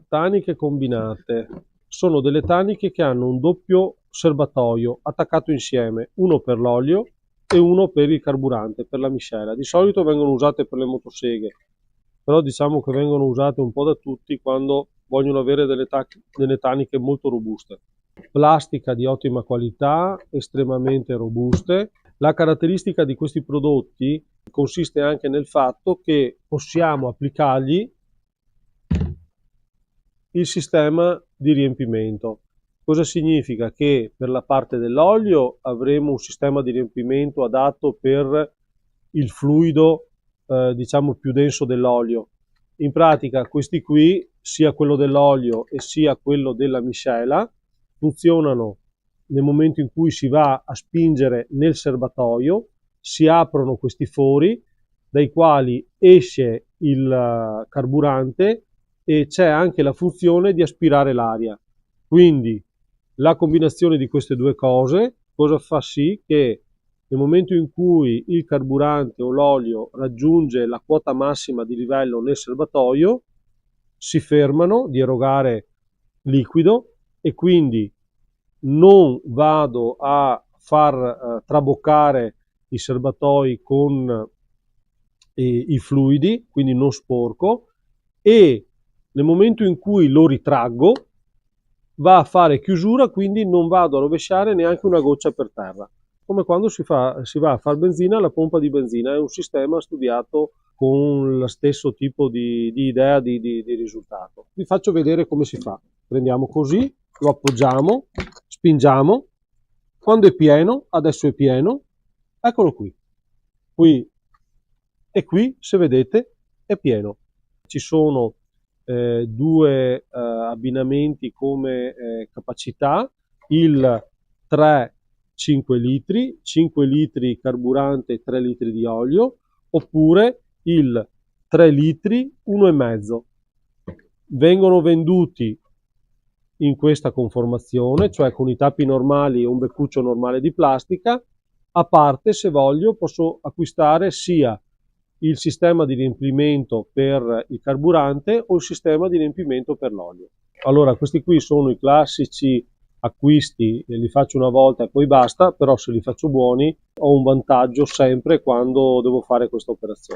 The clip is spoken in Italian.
taniche combinate sono delle taniche che hanno un doppio serbatoio attaccato insieme, uno per l'olio e uno per il carburante, per la miscela. Di solito vengono usate per le motoseghe, però diciamo che vengono usate un po' da tutti quando vogliono avere delle taniche molto robuste. Plastica di ottima qualità, estremamente robuste. La caratteristica di questi prodotti consiste anche nel fatto che possiamo applicargli il sistema di riempimento. Cosa significa? Che per la parte dell'olio avremo un sistema di riempimento adatto per il fluido diciamo più denso dell'olio. In pratica questi qui, sia quello dell'olio e sia quello della miscela, funzionano nel momento in cui si va a spingere nel serbatoio, si aprono questi fori dai quali esce il carburante e c'è anche la funzione di aspirare l'aria. Quindi la combinazione di queste due cose cosa fa sì che nel momento in cui il carburante o l'olio raggiunge la quota massima di livello nel serbatoio, si fermano di erogare liquido e quindi non vado a far traboccare i serbatoi con i fluidi, quindi non sporco, e nel momento in cui lo ritraggo va a fare chiusura, quindi non vado a rovesciare neanche una goccia per terra. Come quando si va a fare benzina alla pompa di benzina, è un sistema studiato con lo stesso tipo di idea di risultato. Vi faccio vedere come si fa. Prendiamo così, lo appoggiamo, spingiamo, quando è pieno, adesso è pieno, eccolo qui. Qui e qui, se vedete, è pieno. Ci sono due abbinamenti come capacità, il 3-5 litri, 5 litri carburante, 3 litri di olio, oppure il 3 litri, 1,5. Vengono venduti in questa conformazione, cioè con i tappi normali e un beccuccio normale di plastica. A parte, se voglio, posso acquistare sia il sistema di riempimento per il carburante o il sistema di riempimento per l'olio. Allora, questi qui sono i classici acquisti, li faccio una volta e poi basta, però se li faccio buoni ho un vantaggio sempre quando devo fare questa operazione.